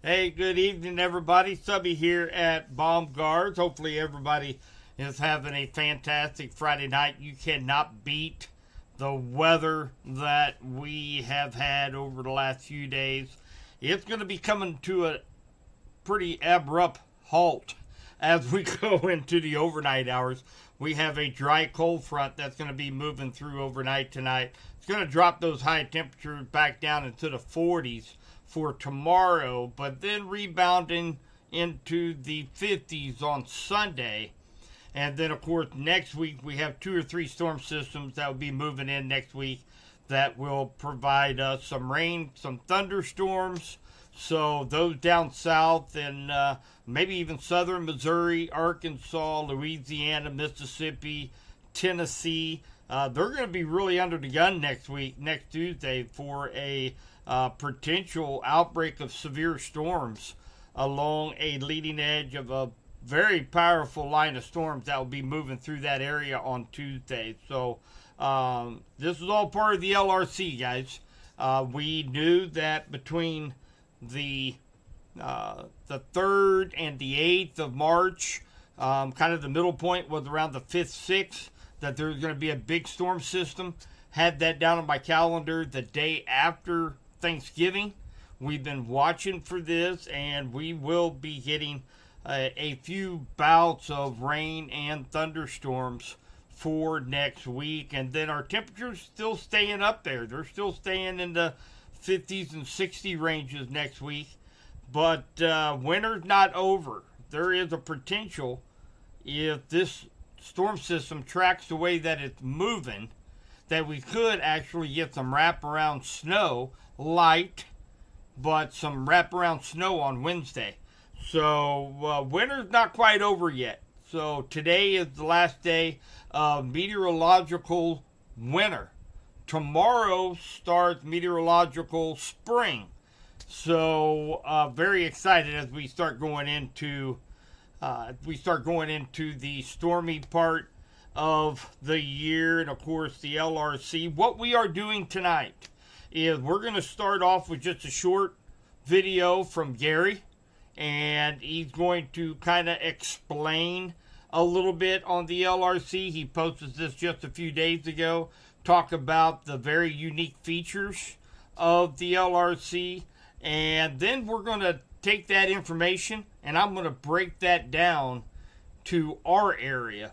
Hey, good evening, everybody. Subby here at Bomb Guards. Hopefully, everybody is having a fantastic Friday night. You cannot beat the weather that we have had over the last few days. It's going to be coming to a pretty abrupt halt as we go into the overnight hours. We have a dry cold front that's going to be moving through overnight tonight. It's going to drop those high temperatures back down into the 40s for tomorrow, but then rebounding into the 50s on Sunday. And then, of course, next week we have 2 or 3 storm systems that will be moving in next week that will provide us some rain, some thunderstorms. So those down south and maybe even southern Missouri, Arkansas, Louisiana, Mississippi, Tennessee, they're going to be really under the gun next week, next Tuesday, for a potential outbreak of severe storms along a leading edge of a very powerful line of storms that will be moving through that area on Tuesday. So this is all part of the LRC, guys. We knew that between the 3rd and the 8th of March, kind of the middle point was around the 5th, 6th, that there was going to be a big storm system. Had that down on my calendar the day after Thanksgiving. We've been watching for this, and we will be getting a few bouts of rain and thunderstorms for next week. And then our temperatures still staying up there. They're still staying in the 50s and 60 ranges next week. But winter's not over. There is a potential, if this storm system tracks the way that it's moving, that we could actually get some wraparound snow, light, but some wraparound snow on Wednesday. So winter's not quite over yet. So today is the last day of meteorological winter. Tomorrow starts meteorological spring. So very excited as we start going into the stormy part of the year, and of course the LRC. What we are doing tonight is we're going to start off with just a short video from Gary, and he's going to kind of explain a little bit on the LRC. He posted this just a few days ago, talk about the very unique features of the LRC, and then we're going to take that information and I'm going to break that down to our area,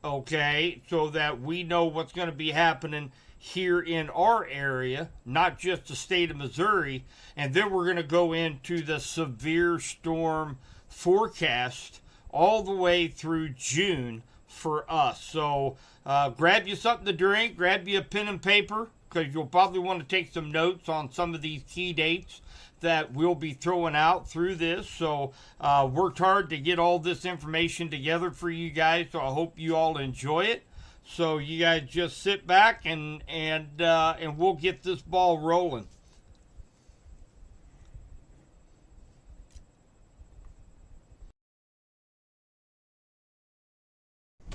okay, so that we know what's going to be happening here in our area, not just the state of Missouri. And then we're going to go into the severe storm forecast all the way through June for us. So grab you something to drink, grab you a pen and paper, because you'll probably want to take some notes on some of these key dates that we'll be throwing out through this. So worked hard to get all this information together for you guys, so I hope you all enjoy it. So you guys just sit back and we'll get this ball rolling.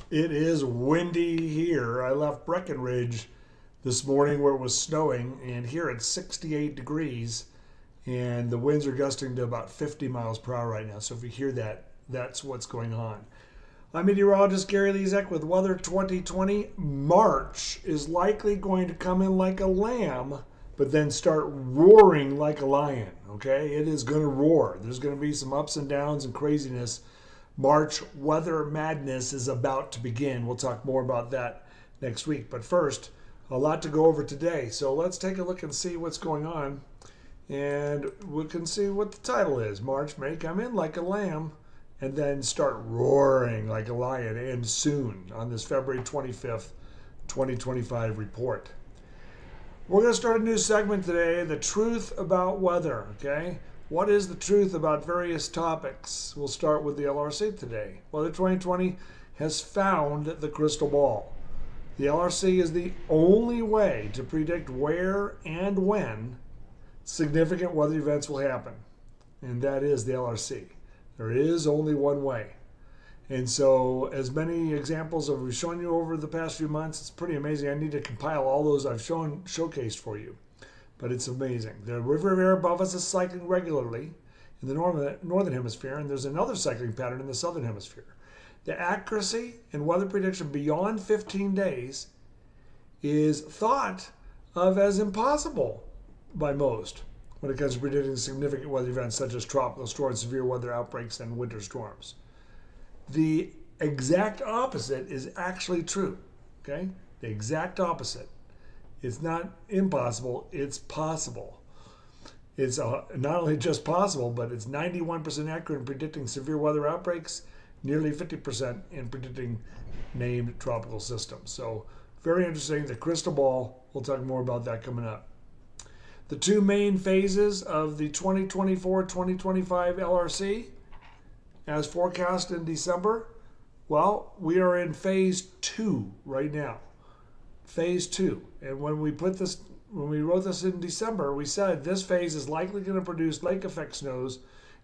It is windy here. I left Breckenridge this morning where it was snowing, and here it's 68 degrees, and the winds are gusting to about 50 miles per hour right now. So if you hear that, that's what's going on. I'm meteorologist Gary Lezak with Weather 2020. March is likely going to come in like a lamb, but then start roaring like a lion, okay? It is going to roar. There's going to be some ups and downs and craziness. March weather madness is about to begin. We'll talk more about that next week. But first, a lot to go over today. So let's take a look and see what's going on. And we can see what the title is. March may come in like a lamb and then start roaring like a lion, and soon on this February 25th, 2025 report. We're going to start a new segment today, The Truth About Weather, okay? What is the truth about various topics? We'll start with the LRC today. Weather 2020 has found the crystal ball. The LRC is the only way to predict where and when significant weather events will happen, and that is the LRC. There is only one way. And so as many examples as we've shown you over the past few months, it's pretty amazing. I need to compile all those I've showcased for you. But it's amazing. The river of air above us is cycling regularly, in the northern hemisphere, and there's another cycling pattern in the southern hemisphere. The accuracy in weather prediction beyond 15 days is thought of as impossible by most when it comes to predicting significant weather events such as tropical storms, severe weather outbreaks, and winter storms. The exact opposite is actually true, okay? The exact opposite. It's not impossible, it's possible. It's not only just possible, but it's 91% accurate in predicting severe weather outbreaks, nearly 50% in predicting named tropical systems. So very interesting. The crystal ball, we'll talk more about that coming up. The two main phases of the 2024-2025 LRC, as forecast in December, well, we are in phase 2 right now. Phase 2. And when we wrote this in December, we said this phase is likely going to produce lake effect snows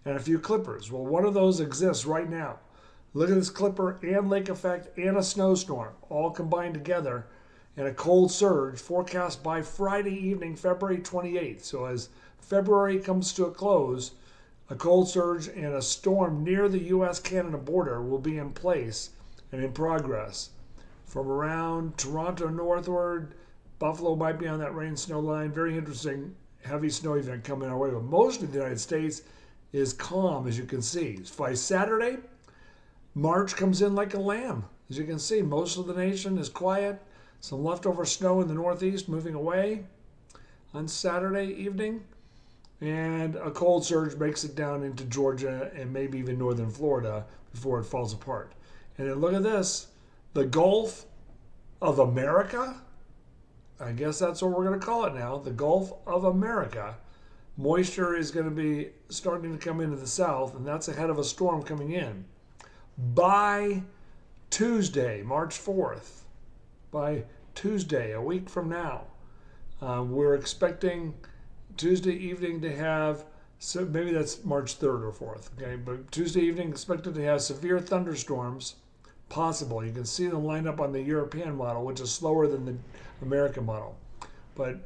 and a few clippers. Well, one of those exists right now. Look at this clipper and lake effect and a snowstorm all combined together, and a cold surge forecast by Friday evening, February 28th. So as February comes to a close, a cold surge and a storm near the U.S.-Canada border will be in place and in progress. From around Toronto northward, Buffalo might be on that rain snow line. Very interesting heavy snow event coming our way. But most of the United States is calm, as you can see. By Saturday, March comes in like a lamb. As you can see, most of the nation is quiet. Some leftover snow in the northeast moving away on Saturday evening. And a cold surge makes it down into Georgia and maybe even northern Florida before it falls apart. And then look at this. The Gulf of America, I guess that's what we're going to call it now, the Gulf of America. Moisture is going to be starting to come into the south, and that's ahead of a storm coming in. By Tuesday, March 4th, by Tuesday, a week from now, we're expecting Tuesday evening to have, so maybe that's March 3rd or 4th, okay? But Tuesday evening expected to have severe thunderstorms possible. You can see them lined up on the European model, which is slower than the American model. But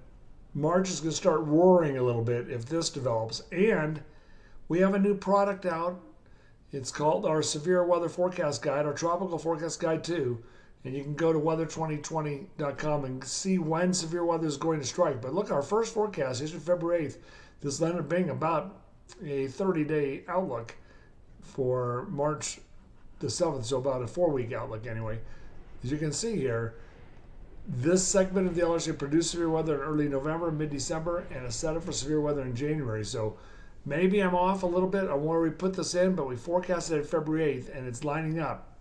March is going to start roaring a little bit if this develops. And we have a new product out. It's called our Severe Weather Forecast Guide, our Tropical Forecast Guide 2. And you can go to weather2020.com and see when severe weather is going to strike. But look, our first forecast issued February 8th. This ended up being about a 30-day outlook for March the 7th, so about a 4-week outlook anyway. As you can see here, this segment of the LRC produced severe weather in early November, mid-December, and a setup for severe weather in January. So maybe I'm off a little bit. I want to re-put this in, but we forecasted it February 8th, and it's lining up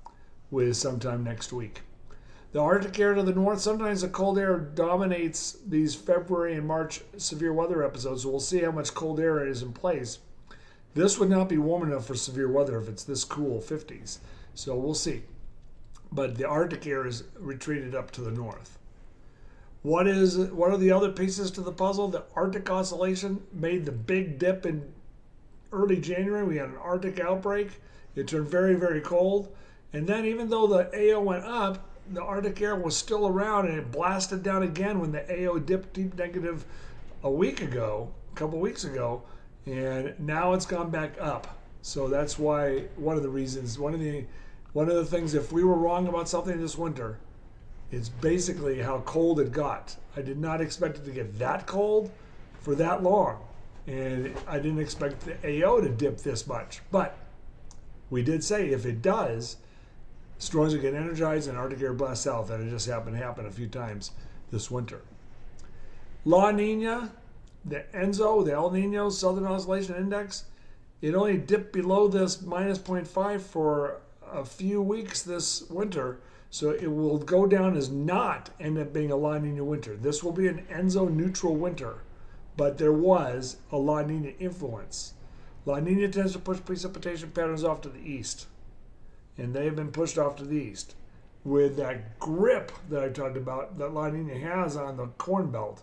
with sometime next week. The Arctic air to the north, sometimes the cold air dominates these February and March severe weather episodes, so we'll see how much cold air is in place. This would not be warm enough for severe weather if it's this cool, 50s. So we'll see. But the Arctic air is retreated up to the north. What are the other pieces to the puzzle? The Arctic oscillation made the big dip in early January. We had an Arctic outbreak. It turned very, very cold. And then even though the AO went up, the Arctic air was still around, and it blasted down again when the AO dipped deep negative a couple weeks ago. And now it's gone back up. So that's why one of the things, if we were wrong about something this winter, it's basically how cold it got. I did not expect it to get that cold for that long. And I didn't expect the AO to dip this much. But we did say if it does, storms will get energized and Arctic air blasts south. And it just happened to happen a few times this winter. La Nina, the ENSO, the El Nino Southern Oscillation Index, it only dipped below this minus 0.5 for a few weeks this winter. So it will go down as not end up being a La Nina winter. This will be an ENSO neutral winter, but there was a La Nina influence. La Nina tends to push precipitation patterns off to the east, and they have been pushed off to the east. With that grip that I talked about that La Nina has on the Corn Belt,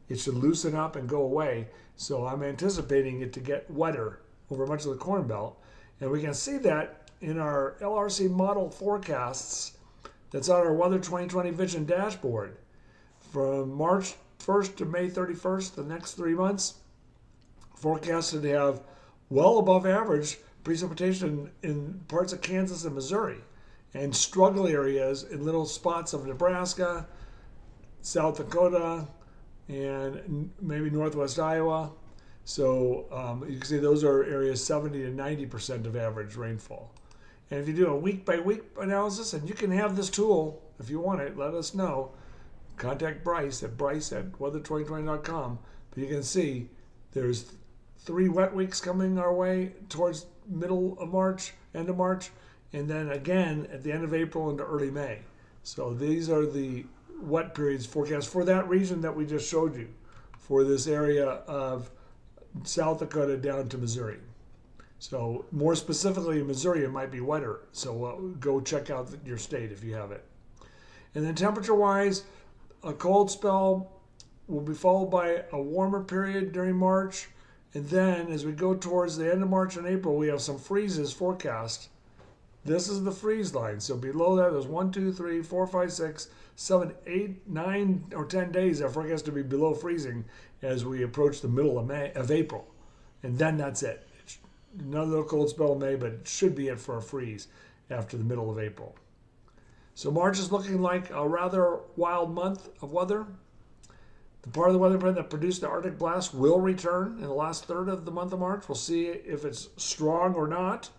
it should loosen up and go away. So I'm anticipating it to get wetter over much of the Corn Belt. And we can see that in our LRC model forecasts that's on our Weather 2020 Vision dashboard. From March 1st to May 31st, the next 3 months, forecasted to have well above average precipitation in parts of Kansas and Missouri, and struggle areas in little spots of Nebraska, South Dakota, and maybe northwest Iowa. So you can see those are areas 70 to 90% of average rainfall. And if you do a week by week analysis, and you can have this tool if you want it, let us know. Contact Bryce at weather2020.com. But you can see there's 3 wet weeks coming our way towards middle of March, end of March, and then again at the end of April into early May. So these are the wet periods forecast for that region that we just showed you, for this area of South Dakota down to Missouri. So more specifically in Missouri, it might be wetter. So go check out your state if you have it. And then temperature-wise, a cold spell will be followed by a warmer period during March. And then as we go towards the end of March and April, we have some freezes forecast. This is the freeze line. So below that, there's 1, 2, 3, 4, 5, 6, 7, 8, 9, or 10 days that are forecast to be below freezing as we approach the middle of April. And then that's it. Another cold spell in May, but it should be it for a freeze after the middle of April. So March is looking like a rather wild month of weather. The part of the weather pattern that produced the Arctic blast will return in the last third of the month of March. We'll see if it's strong or not.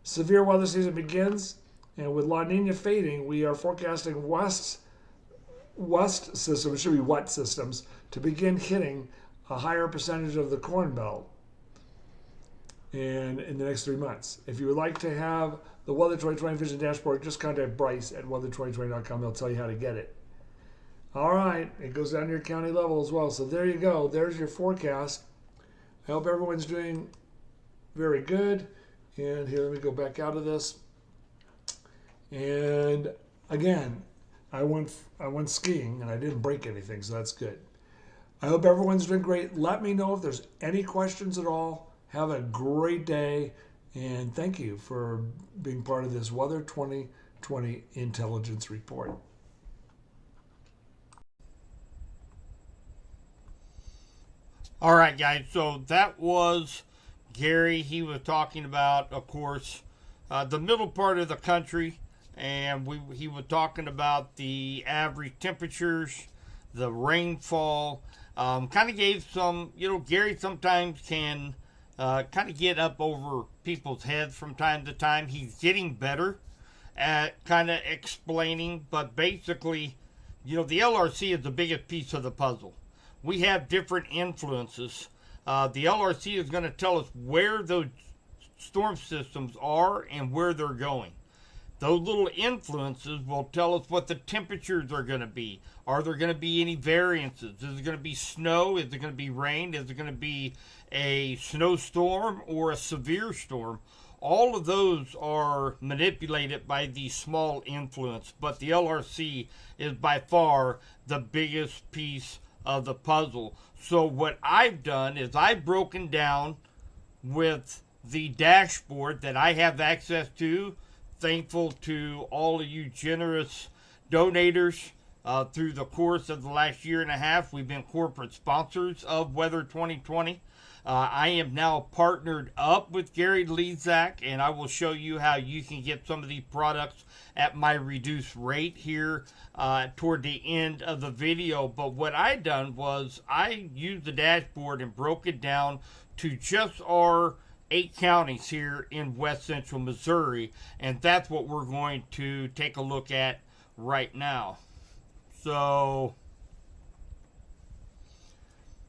Severe weather season begins, and with La Nina fading, we are forecasting west systems, should be wet systems, to begin hitting a higher percentage of the Corn Belt and in the next 3 months. If you would like to have the Weather 2020 Vision Dashboard, just contact Bryce at weather2020.com. He'll tell you how to get it. All right, it goes down to your county level as well. So there you go. There's your forecast. I hope everyone's doing very good. And here, let me go back out of this. And again, I went skiing and I didn't break anything, so that's good. I hope everyone's doing great. Let me know if there's any questions at all. Have a great day, and thank you for being part of this Weather 2020 Intelligence Report. All right, guys, so that was Gary. He was talking about, of course, the middle part of the country, and he was talking about the average temperatures, the rainfall, kind of gave some, Gary sometimes can kind of get up over people's heads from time to time. He's getting better at kind of explaining, but basically, the LRC is the biggest piece of the puzzle. We have different influences. The LRC is going to tell us where those storm systems are and where they're going. Those little influences will tell us what the temperatures are going to be. Are there going to be any variances? Is it going to be snow? Is it going to be rain? Is it going to be a snowstorm or a severe storm? All of those are manipulated by these small influence, but the LRC is by far the biggest piece of the puzzle. So what I've done is I've broken down with the dashboard that I have access to. Thankful to all of you generous donators through the course of the last year and a half. We've been corporate sponsors of Weather 2020. I am now partnered up with Gary Lezak, and I will show you how you can get some of these products at my reduced rate here toward the end of the video. But what I done was I used the dashboard and broke it down to just our 8 counties here in west central Missouri, and that's what we're going to take a look at right now. So,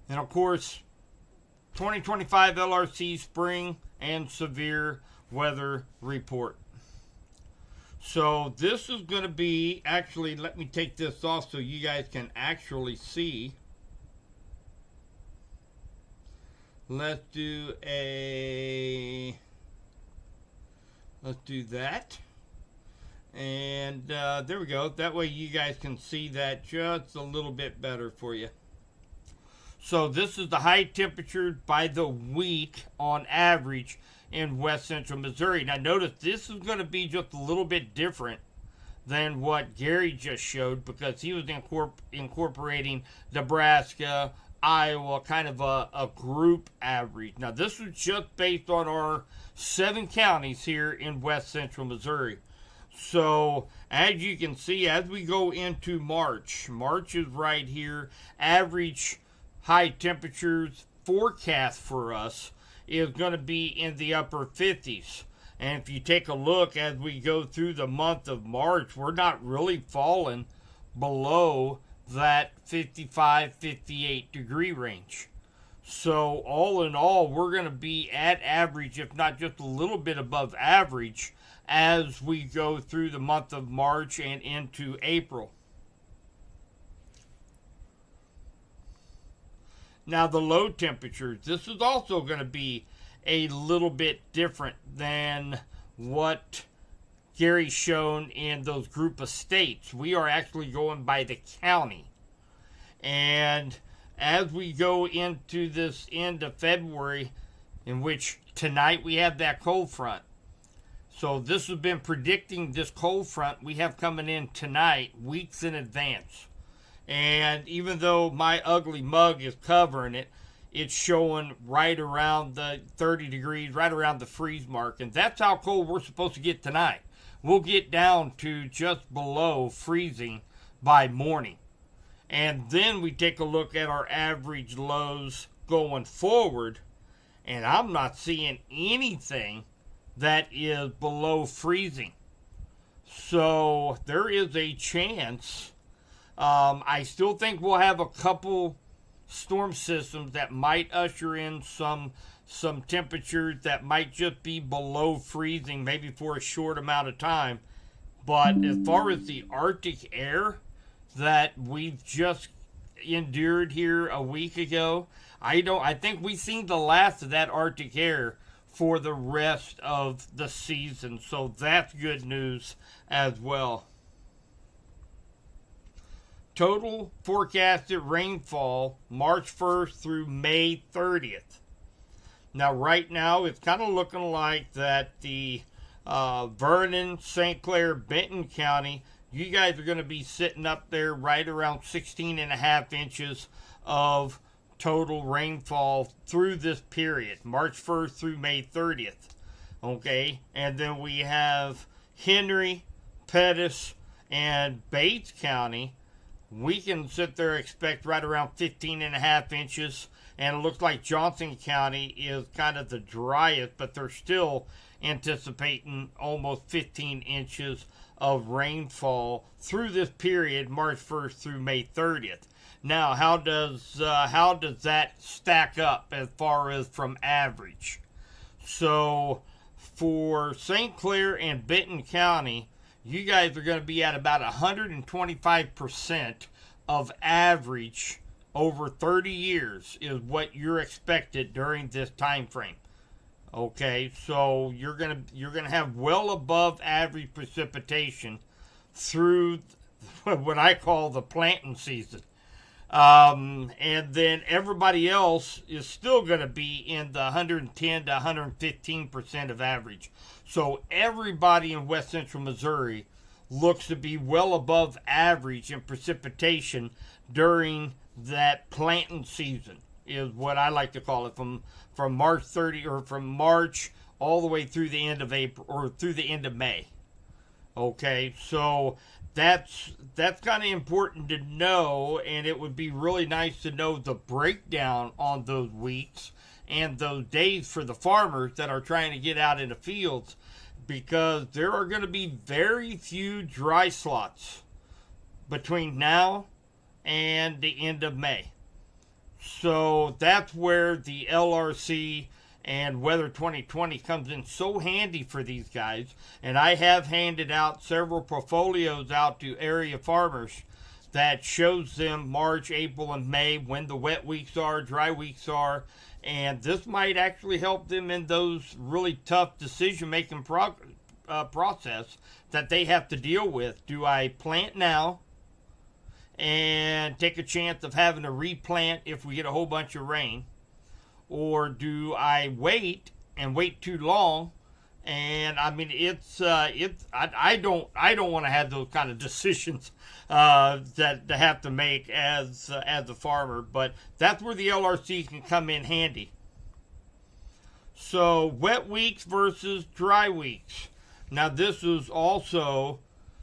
and of course, 2025 LRC spring and severe weather report. So this is going to be, actually, let me take this off so you guys can actually see. Let's do that. And there we go. That way you guys can see that just a little bit better for you. So this is the high temperature by the week on average in west central Missouri. Now notice this is going to be just a little bit different than what Gary just showed, because he was incorporating Nebraska, Iowa, kind of a group average. Now, this is just based on our 7 counties here in west central Missouri. So, as you can see, as we go into March is right here. Average high temperatures forecast for us is going to be in the upper 50s. And if you take a look as we go through the month of March, we're not really falling below that 55, 58 degree range. So all in all, we're going to be at average, if not just a little bit above average, as we go through the month of March and into April. Now the low temperatures, this is also going to be a little bit different than what Gary's shown in those group of states. We are actually going by the county. And as we go into this end of February, in which tonight we have that cold front. So this has been predicting this cold front we have coming in tonight, weeks in advance. And even though my ugly mug is covering it, it's showing right around the 30 degrees, right around the freeze mark. And that's how cold we're supposed to get tonight. We'll get down to just below freezing by morning. And then we take a look at our average lows going forward. And I'm not seeing anything that is below freezing. So there is a chance. I still think we'll have a couple storm systems that might usher in some temperatures that might just be below freezing, maybe for a short amount of time. But as far as the Arctic air that we've just endured here a week ago, I think we've seen the last of that Arctic air for the rest of the season. So that's good news as well. Total forecasted rainfall March 1st through May 30th. Now, right now, it's kind of looking like that the Vernon, St. Clair, Benton County, you guys are going to be sitting up there right around 16.5 inches of total rainfall through this period, March 1st through May 30th. Okay, and then we have Henry, Pettis, and Bates County. We can sit there and expect right around 15.5 inches. And it looks like Johnson County is kind of the driest, but they're still anticipating almost 15 inches of rainfall through this period, March 1st through May 30th. Now, how does that stack up as far as from average? So, for St. Clair and Benton County, you guys are going to be at about 125% of average over 30 years is what you're expected during this time frame. Okay, so you're gonna have well above average precipitation through what I call the planting season. And then everybody else is still going to be in the 110 to 115% of average. So everybody in west central Missouri looks to be well above average in precipitation during that planting season, is what I like to call it, from March 30 or from March all the way through the end of April or through the end of May. Okay, so that's kind of important to know, and it would be really nice to know the breakdown on those weeks and those days for the farmers that are trying to get out in the fields, because there are going to be very few dry slots between now and the end of May. So that's where the LRC and Weather 2020 comes in so handy for these guys. And I have handed out several portfolios out to area farmers that shows them March, April, and May, when the wet weeks are, dry weeks are. And this might actually help them in those really tough decision-making process that they have to deal with. Do I plant now and take a chance of having to replant if we get a whole bunch of rain? Or do I wait and wait too long And I mean, I don't want to have those kind of decisions that to have to make as a farmer, but that's where the LRC can come in handy. So wet weeks versus dry weeks. Now this is also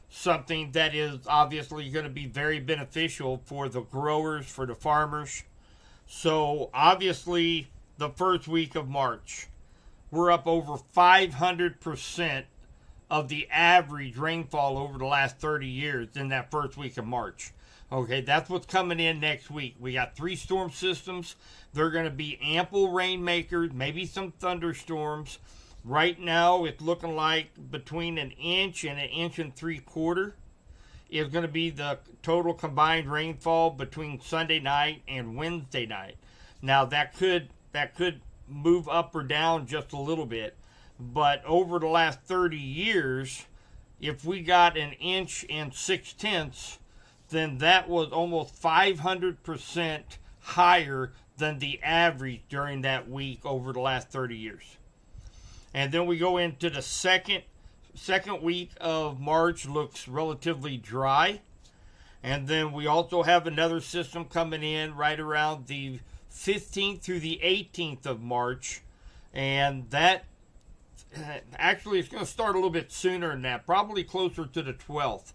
something that is obviously going to be very beneficial for the growers, for the farmers. So obviously the first week of March, we're up over 500% of the average rainfall over the last 30 years in that first week of March. Okay, that's what's coming in next week. We got 3 storm systems. They're going to be ample rainmakers, maybe some thunderstorms. Right now, it's looking like between 1 inch and 1.75 inches is going to be the total combined rainfall between Sunday night and Wednesday night. Now, that could move up or down just a little bit, but over the last 30 years, if we got 1 inch and 6/10, then that was almost 500% higher than the average during that week over the last 30 years. And then we go into the second week of March, looks relatively dry. And then we also have another system coming in right around the 15th through the 18th of March. And that actually is going to start a little bit sooner than that, probably closer to the 12th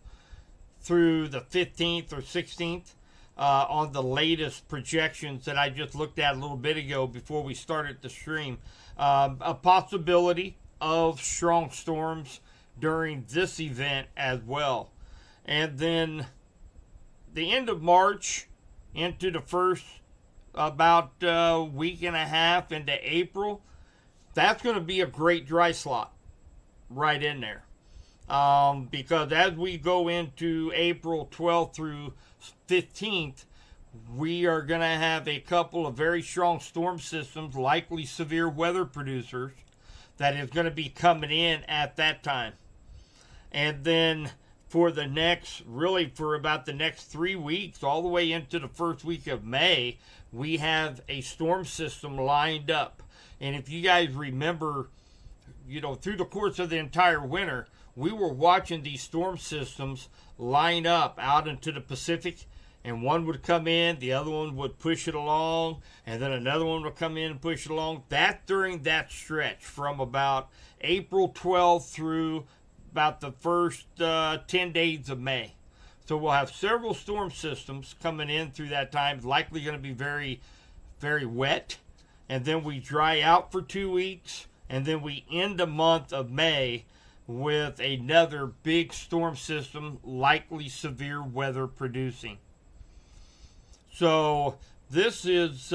through the 15th or 16th on the latest projections that I just looked at a little bit ago before we started the stream. A possibility of strong storms during this event as well. And then the end of March into the first about week and a half into April, that's going to be a great dry slot right in there. Because as we go into April 12th through 15th, we are going to have a couple of very strong storm systems, likely severe weather producers, that is going to be coming in at that time. And then for about the next 3 weeks, all the way into the first week of May, we have a storm system lined up. And if you guys remember, through the course of the entire winter, we were watching these storm systems line up out into the Pacific, and one would come in, the other one would push it along, and then another one would come in and push it along. That during that stretch from about April 12th through about the first 10 days of May. So we'll have several storm systems coming in through that time. It's likely going to be very, very wet. And then we dry out for 2 weeks. And then we end the month of May with another big storm system, likely severe weather producing. So this is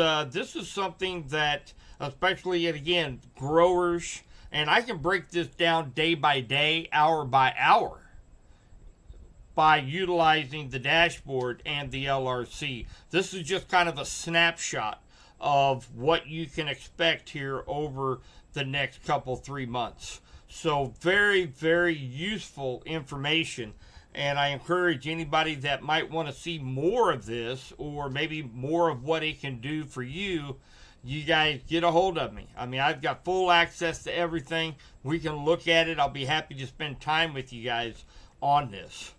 something that, especially again, growers, and I can break this down day by day, hour by hour, by utilizing the dashboard and the LRC. This is just kind of a snapshot of what you can expect here over the next 3 months. So very, very useful information. And I encourage anybody that might want to see more of this, or maybe more of what it can do for you, you guys get a hold of me. I mean, I've got full access to everything. We can look at it. I'll be happy to spend time with you guys on this.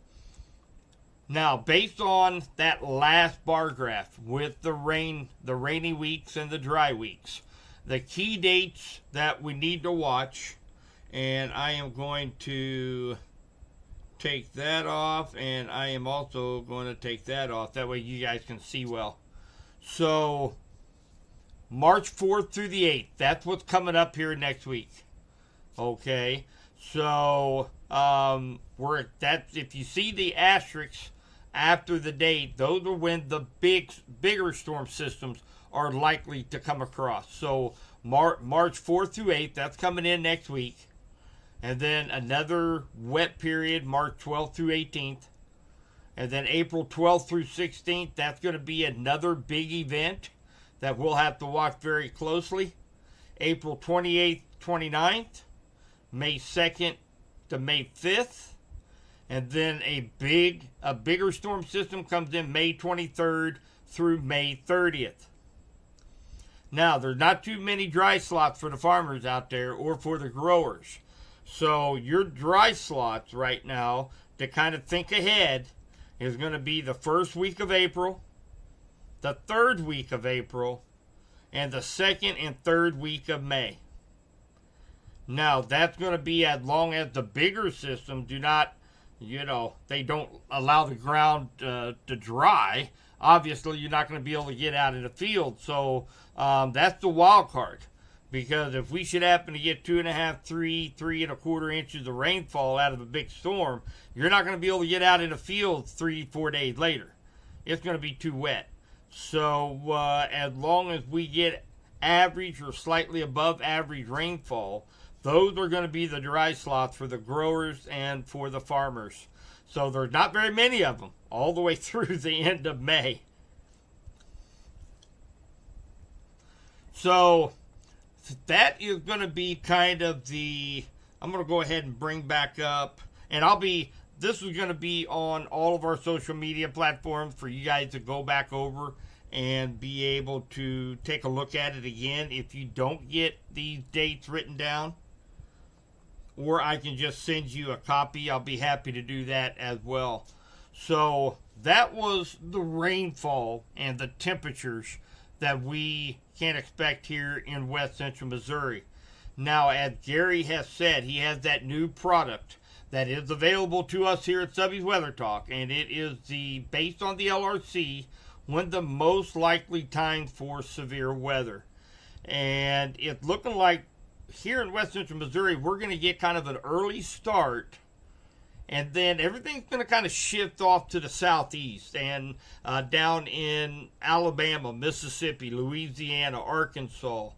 Now, based on that last bar graph with the rainy weeks and the dry weeks, the key dates that we need to watch, and I am going to take that off, and I am also going to take that off. That way you guys can see well. So, March 4th through the 8th, that's what's coming up here next week. Okay, so if you see the asterisks after the date, those are when the bigger storm systems are likely to come across. So March 4th through 8th, that's coming in next week. And then another wet period, March 12th through 18th. And then April 12th through 16th, that's going to be another big event that we'll have to watch very closely. April 28th, 29th, May 2nd to May 5th. And then a bigger storm system comes in May 23rd through May 30th. Now, there's not too many dry slots for the farmers out there or for the growers. So your dry slots right now to kind of think ahead is going to be the first week of April, the third week of April, and the second and third week of May. Now, that's going to be as long as the bigger systems do not, they don't allow the ground to dry. Obviously, you're not going to be able to get out in the field. So that's the wild card. Because if we should happen to get 2.5, 3.25 inches of rainfall out of a big storm, you're not going to be able to get out in the field 3-4 days later. It's going to be too wet. So as long as we get average or slightly above average rainfall, those are going to be the dry slots for the growers and for the farmers. So there's not very many of them all the way through the end of May. So that is going to be kind of I'm going to go ahead and bring back up, and this is going to be on all of our social media platforms for you guys to go back over and be able to take a look at it again if you don't get these dates written down. Or I can just send you a copy. I'll be happy to do that as well. So that was the rainfall and the temperatures that we can expect here in West Central Missouri. Now, as Gary has said, he has that new product that is available to us here at Subby's Weather Talk, and it is based on the LRC, when the most likely time for severe weather. And it's looking like here in West Central Missouri, we're going to get kind of an early start, and then everything's going to kind of shift off to the southeast and down in Alabama, Mississippi, Louisiana, Arkansas.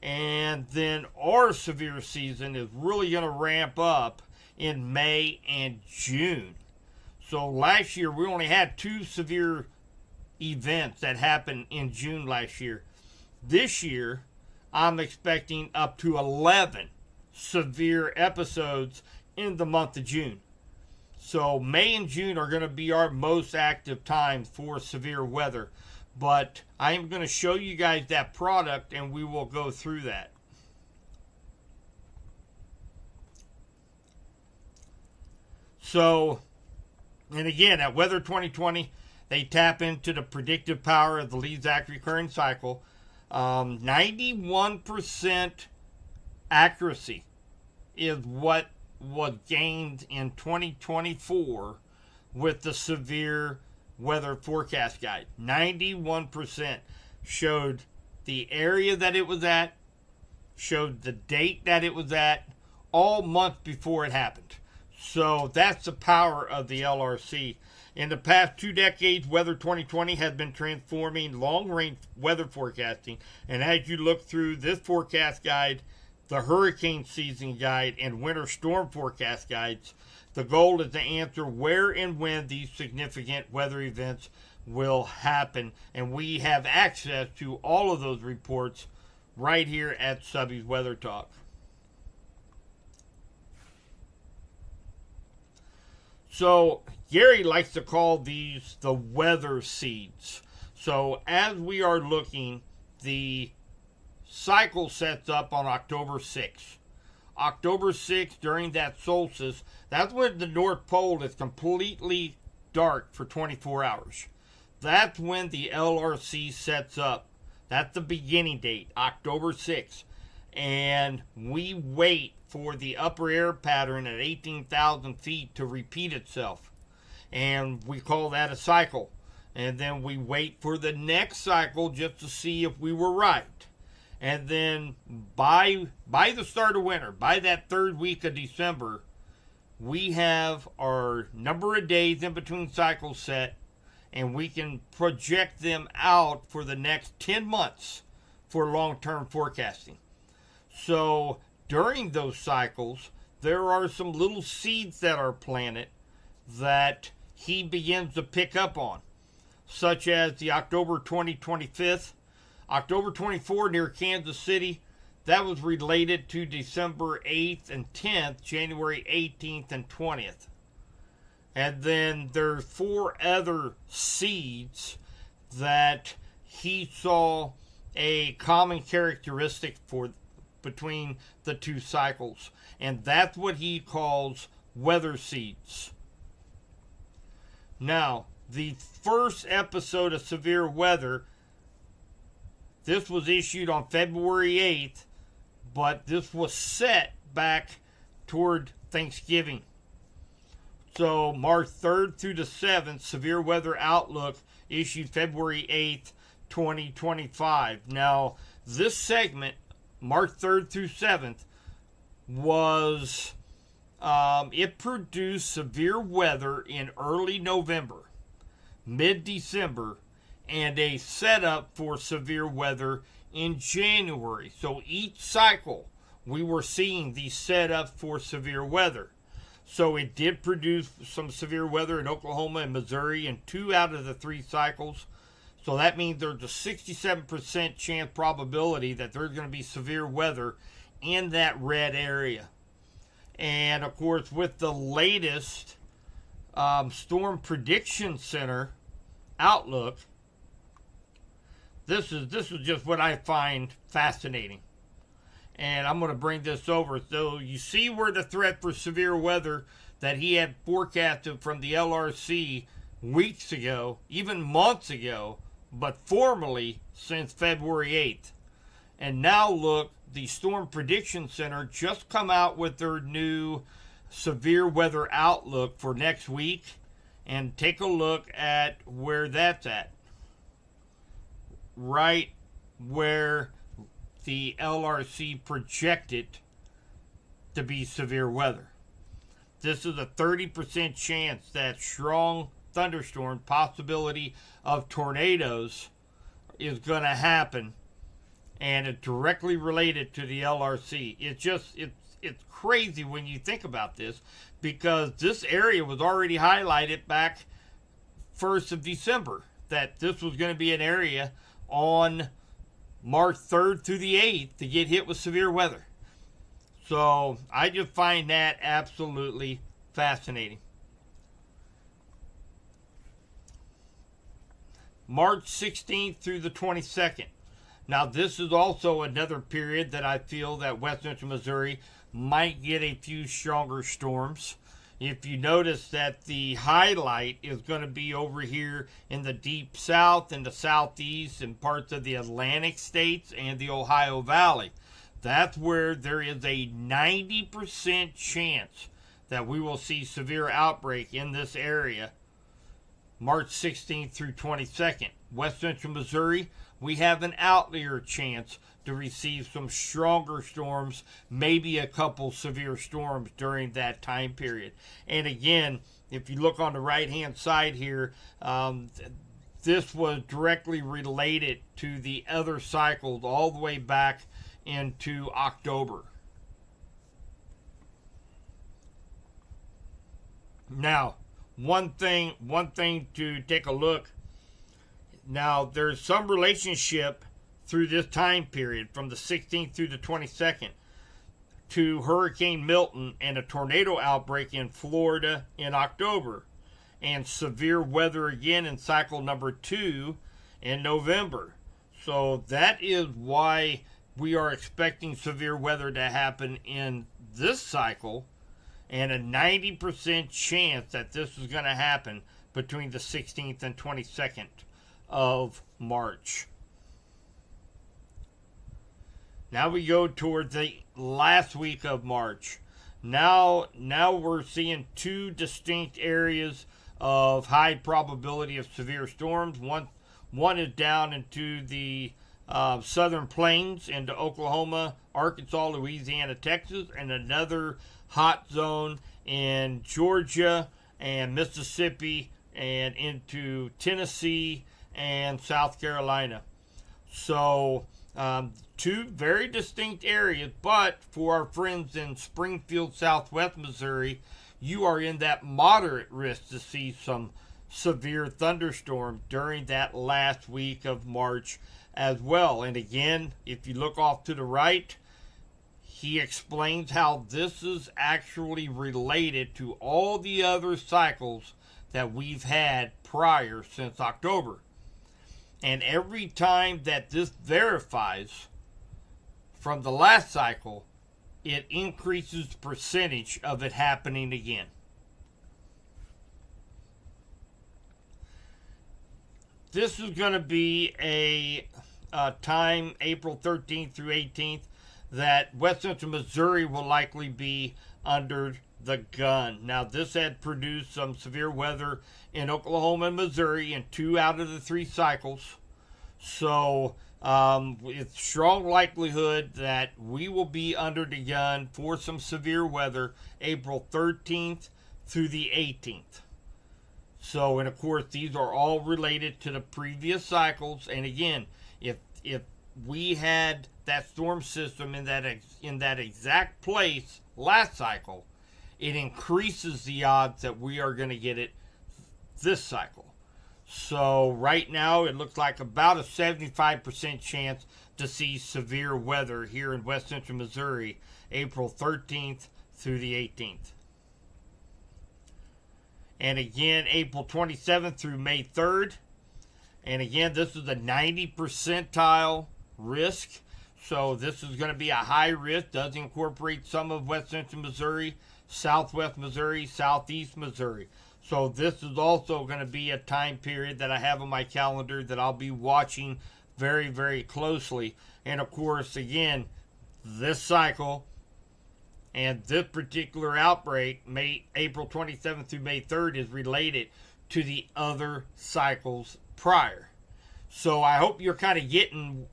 And then our severe season is really going to ramp up in May and June. So last year, we only had 2 severe events that happened in June last year. This year, I'm expecting up to 11 severe episodes in the month of June. So May and June are going to be our most active times for severe weather. But I am going to show you guys that product, and we will go through that. So, and again, at Weather 2020, they tap into the predictive power of the Lee-Zach recurring cycle. 91% accuracy is what was gained in 2024 with the severe weather forecast guide. 91% showed the area that it was at, showed the date that it was at, all months before it happened. So that's the power of the LRC. In the past 2 decades, Weather 2020 has been transforming long-range weather forecasting. And as you look through this forecast guide, the hurricane season guide, and winter storm forecast guides, the goal is to answer where and when these significant weather events will happen. And we have access to all of those reports right here at Subby's Weather Talk. So Gary likes to call these the weather seeds. So as we are looking, the cycle sets up on October 6th. October 6th, during that solstice, that's when the North Pole is completely dark for 24 hours. That's when the LRC sets up. That's the beginning date, October 6th. And we wait for the upper air pattern at 18,000 feet to repeat itself. And we call that a cycle. And then we wait for the next cycle just to see if we were right. And then by the start of winter, by that third week of December, we have our number of days in between cycles set, and we can project them out for the next 10 months for long-term forecasting. So during those cycles, there are some little seeds that are planted that he begins to pick up on, such as the October 25th, October 24 near Kansas City. That was related to December 8th and 10th, January 18th and 20th. And then there's 4 other seeds that he saw a common characteristic between the two cycles. And that's what he calls weather seeds. Now, the first episode of severe weather, this was issued on February 8th, but this was set back toward Thanksgiving. So March 3rd through the 7th, severe weather outlook issued February 8th, 2025. Now, this segment, March 3rd through 7th, was, it produced severe weather in early November, mid-December, and a setup for severe weather in January. So each cycle, we were seeing the setup for severe weather. So it did produce some severe weather in Oklahoma and Missouri in 2 out of the 3 cycles. So that means there's a 67% chance probability that there's going to be severe weather in that red area. And of course, with the latest Storm Prediction Center outlook, this is just what I find fascinating. And I'm going to bring this over. So you see where the threat for severe weather that he had forecasted from the LRC weeks ago, even months ago, but formally since February 8th. And now look, the Storm Prediction Center just come out with their new severe weather outlook for next week. And take a look at where that's at. Right where the LRC projected to be severe weather. This is a 30% chance that strong thunderstorm, possibility of tornadoes, is going to happen, and it's directly related to the LRC. It's crazy when you think about this, because this area was already highlighted back 1st of December that this was going to be an area on March 3rd through the 8th to get hit with severe weather. So I just find that absolutely fascinating. March 16th through the 22nd. Now this is also another period that I feel that West Central Missouri might get a few stronger storms. If you notice that the highlight is going to be over here in the deep south and the southeast and parts of the Atlantic states and the Ohio Valley. That's where there is a 90% chance that we will see severe outbreak in this area March 16th through 22nd. West Central Missouri, we have an outlier chance to receive some stronger storms, maybe a couple severe storms during that time period. And again, if you look on the right-hand side here, this was directly related to the other cycles all the way back into October. Now, one thing to take a look. Now, there's some relationship through this time period from the 16th through the 22nd to Hurricane Milton and a tornado outbreak in Florida in October, and severe weather again in cycle number 2 in November. So that is why we are expecting severe weather to happen in this cycle, and a 90% chance that this is going to happen between the 16th and 22nd of March. Now we go toward the last week of March. Now we're seeing 2 distinct areas of high probability of severe storms. One is down into the southern plains, into Oklahoma, Arkansas, Louisiana, Texas, and another hot zone in Georgia and Mississippi and into Tennessee and South Carolina. So 2 very distinct areas, but for our friends in Springfield, Southwest Missouri, you are in that moderate risk to see some severe thunderstorms during that last week of March as well. And again, if you look off to the right, he explains how this is actually related to all the other cycles that we've had prior since October. And every time that this verifies from the last cycle, it increases the percentage of it happening again. This is going to be a time, April 13th through 18th, that West Central Missouri will likely be under the gun. Now, this had produced some severe weather in Oklahoma and Missouri in 2 out of the 3 cycles. So, it's strong likelihood that we will be under the gun for some severe weather April 13th through the 18th. So, and of course, these are all related to the previous cycles. And again, if we had that storm system in that exact place last cycle, it increases the odds that we are going to get it this cycle. So right now, it looks like about a 75% chance to see severe weather here in West Central Missouri, April 13th through the 18th. And again, April 27th through May 3rd. And again, this is a 90 percentile risk. So this is going to be a high risk. Does incorporate some of West Central Missouri, Southwest Missouri, Southeast Missouri. So this is also going to be a time period that I have on my calendar that I'll be watching very, very closely. And of course, again, this cycle and this particular outbreak, April 27th through May 3rd, is related to the other cycles prior. So I hope you're kind of getting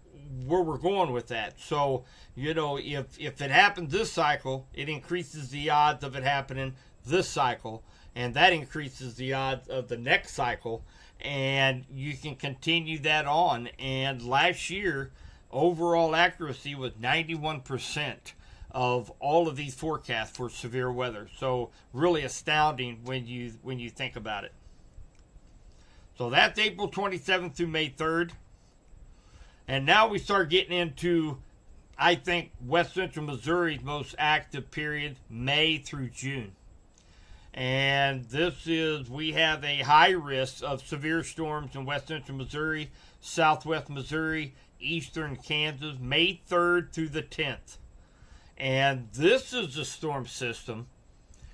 where we're going with that. So, you know, if it happens this cycle, it increases the odds of it happening this cycle, and that increases the odds of the next cycle, and you can continue that on. And last year, overall accuracy was 91% of all of these forecasts for severe weather. So really astounding when you think about it. So that's April 27th through May 3rd. And now we start getting into, I think, West Central Missouri's most active period, May through June. And we have a high risk of severe storms in West Central Missouri, Southwest Missouri, Eastern Kansas, May 3rd through the 10th. And this is the storm system.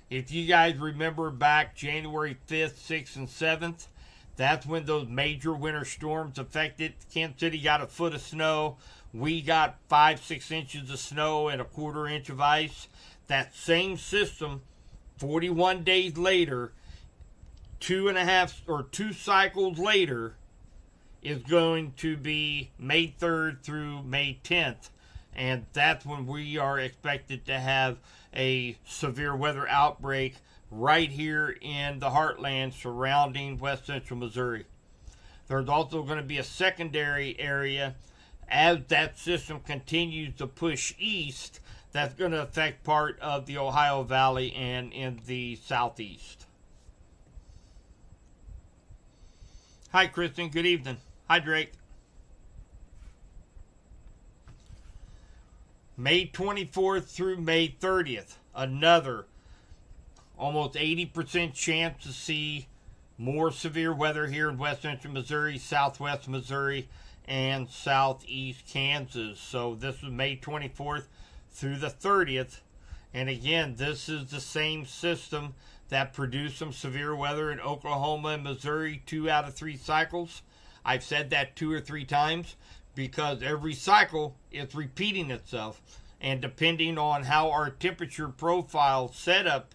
If you guys remember back January 5th, 6th, and 7th, that's when those major winter storms affected. Kansas City got a foot of snow. We got 5-6 inches of snow and a 1/4 inch of ice. That same system, 41 days later, 2 cycles later, is going to be May 3rd through May 10th. And that's when we are expected to have a severe weather outbreak right here in the heartland surrounding West Central Missouri. There's also going to be a secondary area as that system continues to push east that's going to affect part of the Ohio Valley and in the southeast. Hi, Kristen. Good evening. Hi, Drake. May 24th through May 30th, another almost 80% chance to see more severe weather here in West Central Missouri, Southwest Missouri, and Southeast Kansas. So this is May 24th through the 30th. And again, this is the same system that produced some severe weather in Oklahoma and Missouri 2 out of 3 cycles. I've said that 2 or 3 times because every cycle is repeating itself. And depending on how our temperature profile setup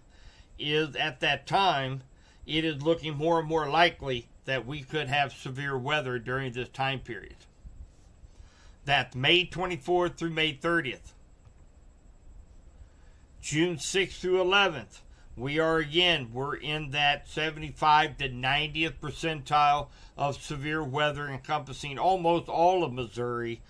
is at that time, it is looking more and more likely that we could have severe weather during this time period. That's May 24th through May 30th. June 6th through 11th, we're in that 75 to 90th percentile of severe weather encompassing almost all of Missouri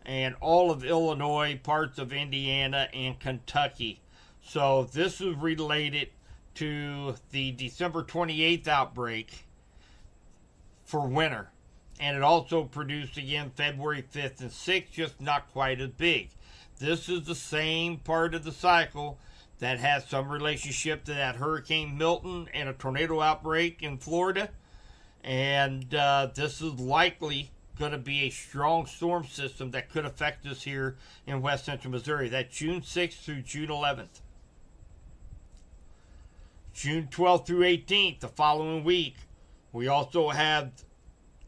and all of Illinois, parts of Indiana, and Kentucky. So this is related to the December 28th outbreak for winter. And it also produced again February 5th and 6th, just not quite as big. This is the same part of the cycle that has some relationship to that Hurricane Milton and a tornado outbreak in Florida. And this is likely going to be a strong storm system that could affect us here in west central Missouri. That's June 6th through June 11th. June 12th through 18th, the following week, we also have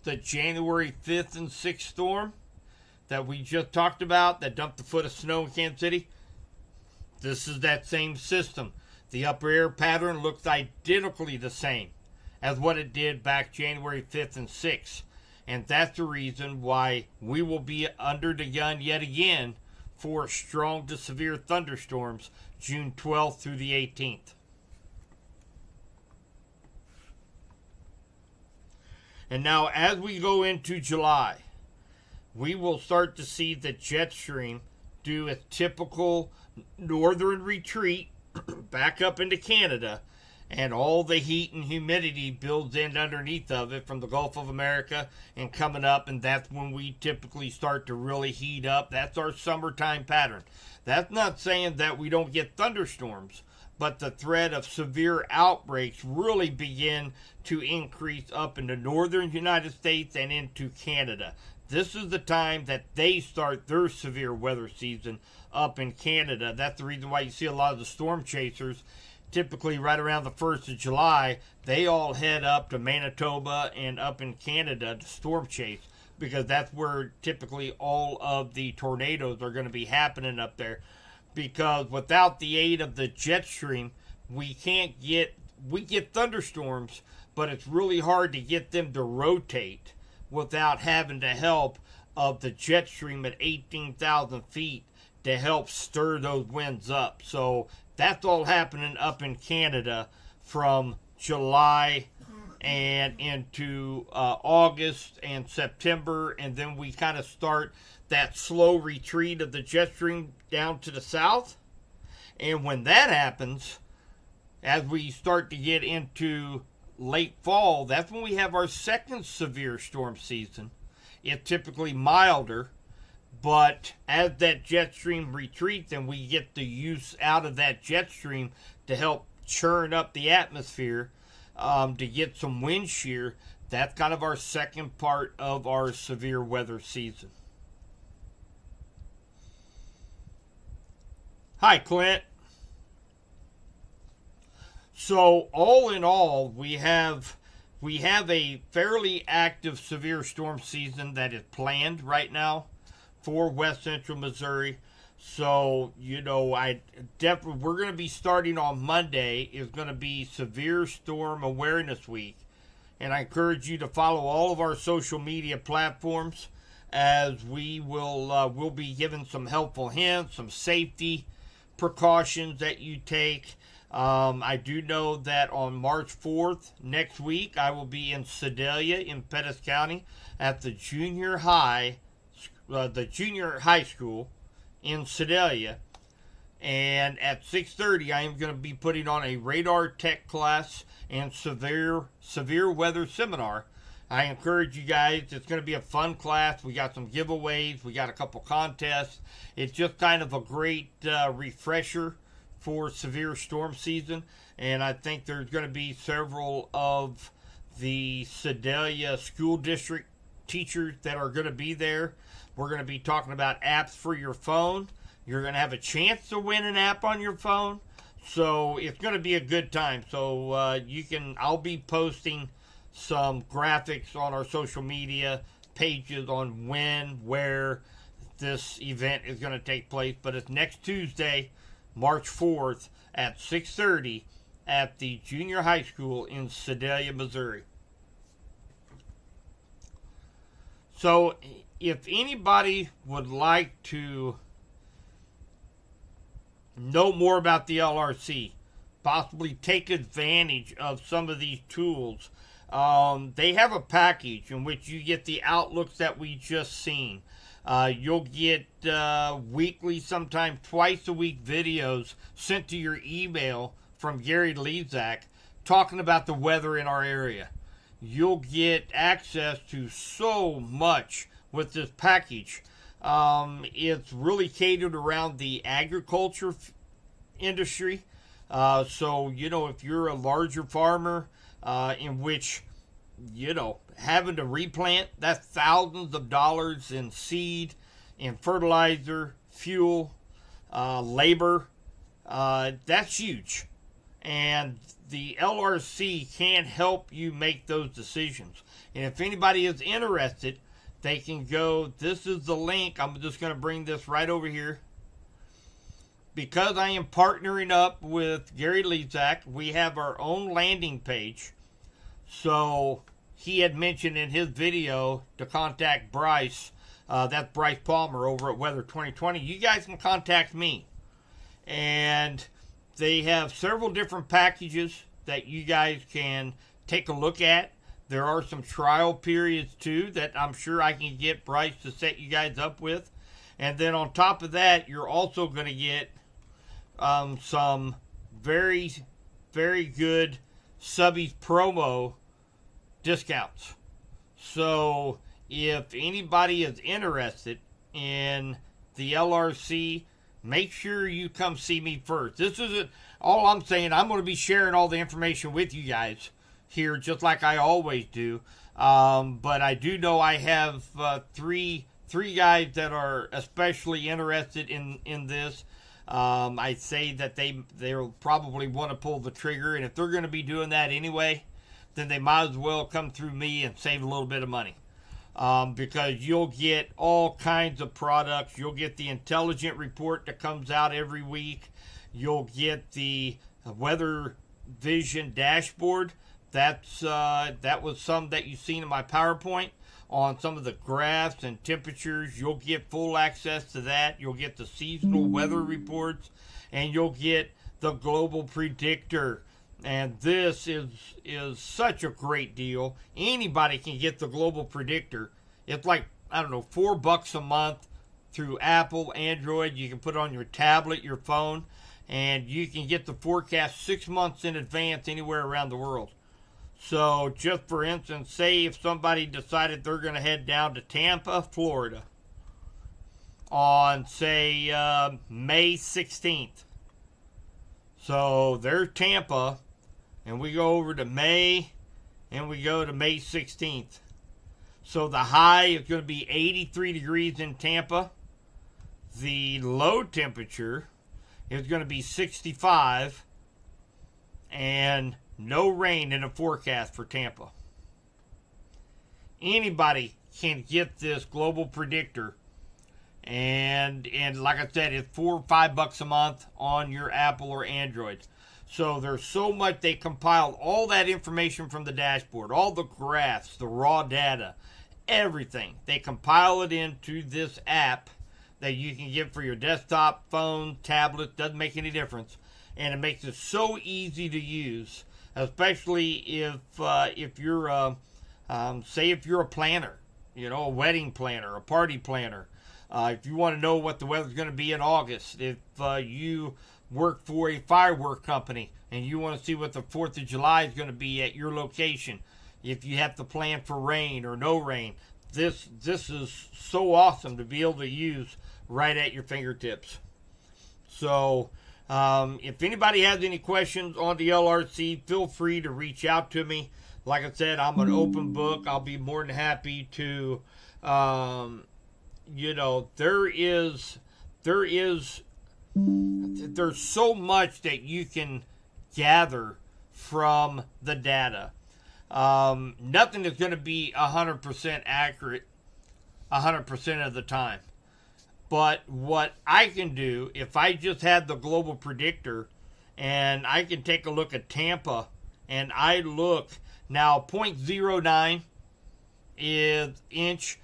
the January 5th and 6th storm that we just talked about that dumped a foot of snow in Kansas City. This is that same system. The upper air pattern looks identically the same as what it did back January 5th and 6th. And that's the reason why we will be under the gun yet again for strong to severe thunderstorms June 12th through the 18th. And now as we go into July, we will start to see the jet stream do its typical northern retreat back up into Canada, and all the heat and humidity builds in underneath of it from the Gulf of America and coming up, and that's when we typically start to really heat up. That's our summertime pattern. That's not saying that we don't get thunderstorms, but the threat of severe outbreaks really begin to increase up in the northern United States and into Canada. This is the time that they start their severe weather season up in Canada. That's the reason why you see a lot of the storm chasers, typically right around the 1st of July, they all head up to Manitoba and up in Canada to storm chase, because that's where typically all of the tornadoes are going to be happening up there. Because without the aid of the jet stream, we get thunderstorms, but it's really hard to get them to rotate without having the help of the jet stream at 18,000 feet to help stir those winds up. So that's all happening up in Canada from July and into August and September, and then we kind of start that slow retreat of the jet stream down to the south. And when that happens, as we start to get into late fall, that's when we have our second severe storm season. It's typically milder, but as that jet stream retreats and we get the use out of that jet stream to help churn up the atmosphere, to get some wind shear, that's kind of our second part of our severe weather season. Hi, Clint. So all in all, we have a fairly active severe storm season that is planned right now for west central Missouri. So, we're going to be starting on Monday is going to be Severe Storm Awareness Week. And I encourage you to follow all of our social media platforms, as we'll be giving some helpful hints, some safety precautions that you take. I do know that on March 4th, next week, I will be in Sedalia in Pettis County at the junior high school in Sedalia. And at 6:30, I am going to be putting on a radar tech class and severe weather seminar. I encourage you guys. It's going to be a fun class. We got some giveaways. We got a couple contests. It's just kind of a great refresher for severe storm season, and I think there's going to be several of the Sedalia school district teachers that are going to be there. We're going to be talking about apps for your phone. You're going to have a chance to win an app on your phone, so it's going to be a good time. So I'll be posting some graphics on our social media pages on when, where this event is going to take place, but it's next Tuesday, March 4th at 6:30 at the junior high school in Sedalia, Missouri. So if anybody would like to know more about the LRC, possibly take advantage of some of these tools, they have a package in which you get the outlooks that we just seen. You'll get weekly, sometimes twice a week videos sent to your email from Gary Lezak talking about the weather in our area. You'll get access to so much with this package. It's really catered around the agriculture industry. So, if you're a larger farmer in which having to replant, that's thousands of dollars in seed, in fertilizer, fuel, labor. That's huge. And the LRC can help you make those decisions. And if anybody is interested, they can go, this is the link. I'm just going to bring this right over here. Because I am partnering up with Gary Lezak, we have our own landing page. So he had mentioned in his video to contact Bryce. That's Bryce Palmer over at Weather 2020. You guys can contact me. And they have several different packages that you guys can take a look at. There are some trial periods too that I'm sure I can get Bryce to set you guys up with. And then on top of that, you're also going to get some very, very good Subbies promo discounts. So if anybody is interested in the LRC, make sure you come see me first. This isn't all I'm saying. I'm going to be sharing all the information with you guys here, just like I always do. But I do know I have three guys that are especially interested in this. I'd say that they'll probably want to pull the trigger, and if they're going to be doing that anyway, then they might as well come through me and save a little bit of money. Because you'll get all kinds of products. You'll get the intelligent report that comes out every week. You'll get the weather vision dashboard. That was some that you've seen in my PowerPoint on some of the graphs and temperatures. You'll get full access to that. You'll get the seasonal weather reports, and you'll get the global predictor. And this is such a great deal. Anybody can get the global predictor. It's like, I don't know, $4 a month through Apple, Android. You can put it on your tablet, your phone, and you can get the forecast 6 months in advance anywhere around the world. So just for instance, say if somebody decided they're going to head down to Tampa, Florida on, say, May 16th. So there's Tampa, and we go over to May, and we go to May 16th. So the high is going to be 83 degrees in Tampa. The low temperature is going to be 65, and no rain in the forecast for Tampa. Anybody can get this global predictor, and like I said, it's $4 or $5 a month on your Apple or Android. So there's so much. They compiled all that information from the dashboard, all the graphs, the raw data, everything. They compile it into this app that you can get for your desktop, phone, tablet, doesn't make any difference. And it makes it so easy to use, especially if you're, say if you're a planner, a wedding planner, a party planner. If you want to know what the weather's going to be in August, if you work for a firework company and you want to see what the 4th of July is going to be at your location, if you have to plan for rain or no rain, this is so awesome to be able to use right at your fingertips. So if anybody has any questions on the LRC, feel free to reach out to me. Like I said, I'm an open book. I'll be more than happy to, there's so much that you can gather from the data. Nothing is going to be 100% accurate 100% of the time. But what I can do, if I just had the global predictor and I can take a look at Tampa and I look, now 0.09 is inch.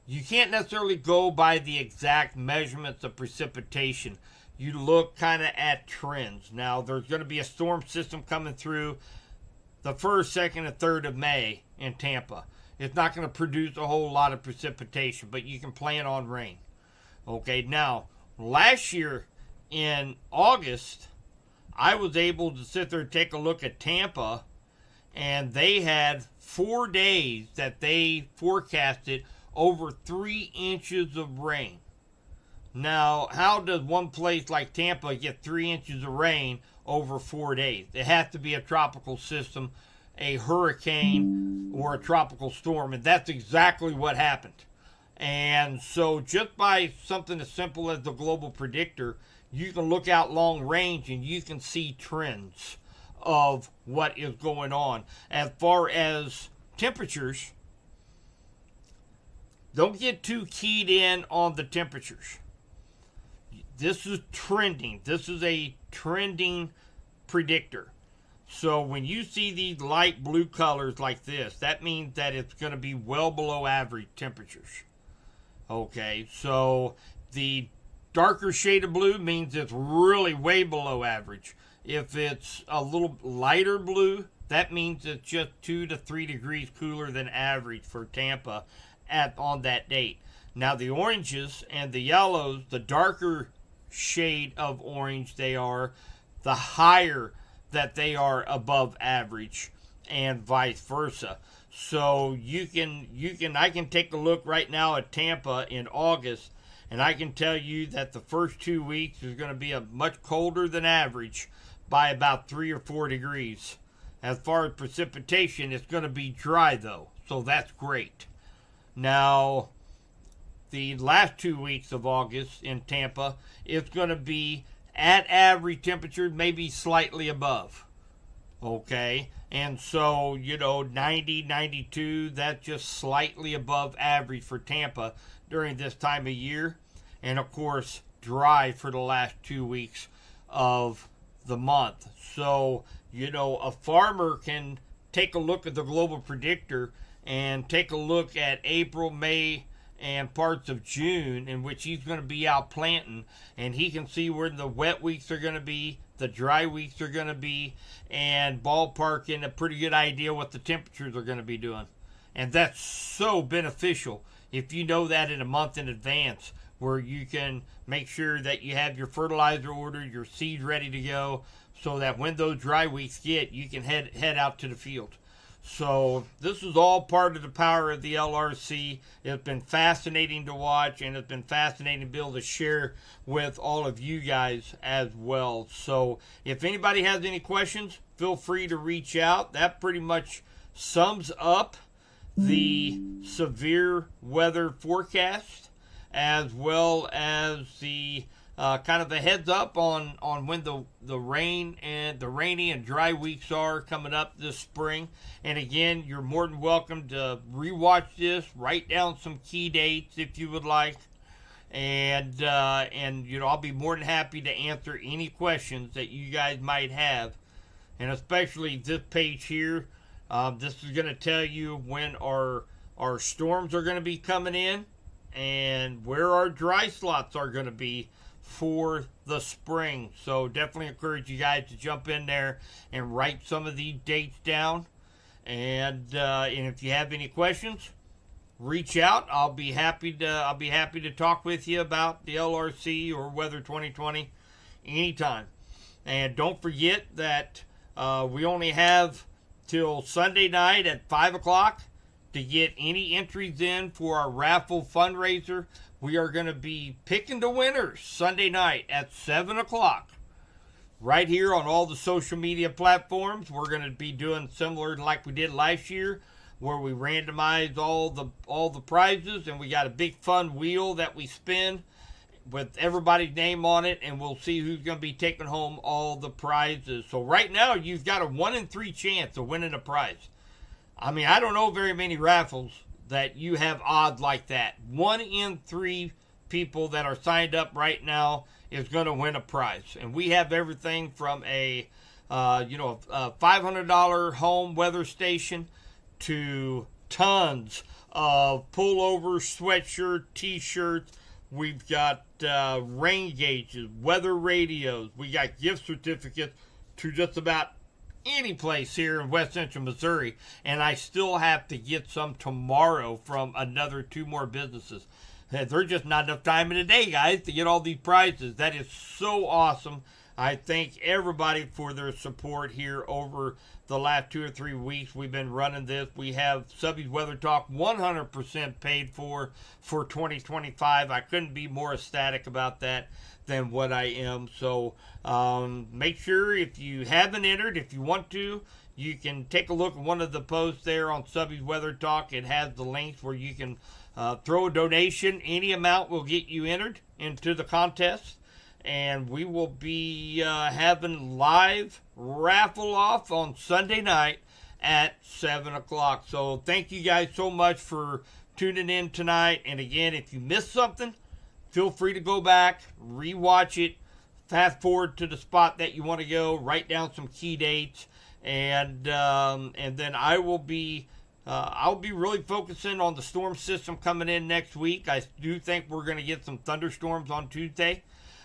You can't necessarily go by the exact measurements of precipitation. You look kind of at trends. Now, there's going to be a storm system coming through the 1st, 2nd, and 3rd of May in Tampa. It's not going to produce a whole lot of precipitation, but you can plan on rain. Okay, now, last year in August, I was able to sit there and take a look at Tampa, and they had 4 days that they forecasted over 3 inches of rain. Now, how does one place like Tampa get 3 inches of rain over 4 days? It has to be a tropical system. a hurricane or a tropical storm. And that's exactly what happened. And so just by something as simple as the global predictor, you can look out long range and you can see trends of what is going on. As far as temperatures, don't get too keyed in on the temperatures. This is trending. This is a trending predictor. So when you see these light blue colors like this, that means that it's going to be well below average temperatures. Okay, so the darker shade of blue means it's really way below average. If it's a little lighter blue, that means it's just 2 to 3 degrees cooler than average for Tampa on that date. Now the oranges and the yellows, the darker shade of orange they are, the higher that they are above average, and vice versa. So I can take a look right now at Tampa in August, and I can tell you that the first 2 weeks is going to be a much colder than average by about 3 or 4 degrees. As far as precipitation, it's going to be dry though, so that's great. Now, the last 2 weeks of August in Tampa, it's going to be at average temperature, maybe slightly above. Okay, and so, 90, 92, that's just slightly above average for Tampa during this time of year. And of course, dry for the last 2 weeks of the month. So, a farmer can take a look at the global predictor and take a look at April, May, and parts of June, in which he's going to be out planting, and he can see where the wet weeks are going to be, the dry weeks are going to be, and ballparking a pretty good idea what the temperatures are going to be doing. And that's so beneficial if you know that in a month in advance, where you can make sure that you have your fertilizer ordered, your seed ready to go, so that when those dry weeks get, you can head out to the field. So this is all part of the power of the LRC. It's been fascinating to watch, and it's been fascinating to be able to share with all of you guys as well. So if anybody has any questions, feel free to reach out. That pretty much sums up the severe weather forecast, as well as the kind of a heads up on when the rain and the rainy and dry weeks are coming up this spring. And again, you're more than welcome to rewatch this, write down some key dates if you would like, and I'll be more than happy to answer any questions that you guys might have. And especially this page here, this is going to tell you when our storms are going to be coming in and where our dry slots are going to be for the spring. So definitely encourage you guys to jump in there and write some of these dates down. And if you have any questions, reach out. I'll be happy to talk with you about the LRC or Weather 2020 anytime. And don't forget that we only have till Sunday night at 5 o'clock to get any entries in for our raffle fundraiser. We are going to be picking the winners Sunday night at 7 o'clock. Right here on all the social media platforms. We're going to be doing similar like we did last year, where we randomize all the prizes, and we got a big fun wheel that we spin with everybody's name on it, and we'll see who's going to be taking home all the prizes. So right now, you've got a 1 in 3 chance of winning a prize. I mean, I don't know very many raffles that you have odds like that. 1 in 3 people that are signed up right now is going to win a prize. And we have everything from a $500 home weather station to tons of pullover, sweatshirt, t-shirts. We've got rain gauges, weather radios. We got gift certificates to just about any place here in West Central Missouri. And I still have to get some tomorrow from another 2 more businesses. There's just not enough time in the day, guys, to get all these prizes. That is so awesome. I thank everybody for their support here over the last 2 or 3 weeks we've been running this. We have Subby's Weather Talk 100% paid for 2025. I couldn't be more ecstatic about that than what I am. So make sure, if you haven't entered, if you want to, you can take a look at one of the posts there on Subby's Weather Talk. It has the links where you can throw a donation. Any amount will get you entered into the contest. And we will be having live raffle off on Sunday night at 7 o'clock. So thank you guys so much for tuning in tonight. And again, if you missed something, feel free to go back, rewatch it, fast forward to the spot that you want to go, write down some key dates, and then I'll be really focusing on the storm system coming in next week. I do think we're going to get some thunderstorms on Tuesday.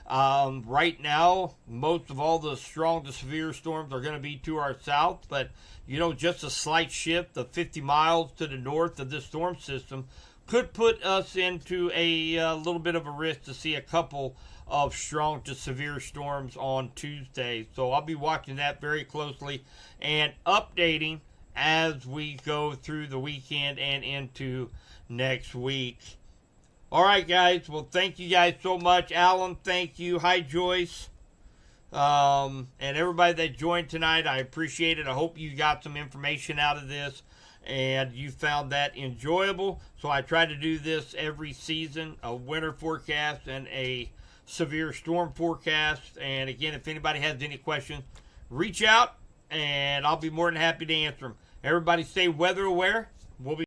Right now, most of all the strong to severe storms are going to be to our south, but just a slight shift of 50 miles to the north of this storm system could put us into a little bit of a risk to see a couple of strong to severe storms on Tuesday. So I'll be watching that very closely and updating as we go through the weekend and into next week. All right, guys. Well, thank you guys so much. Alan, thank you. Hi, Joyce. And everybody that joined tonight, I appreciate it. I hope you got some information out of this and you found that enjoyable. So I try to do this every season, a winter forecast and a severe storm forecast. And again, if anybody has any questions, reach out and I'll be more than happy to answer them. Everybody stay weather aware. We'll be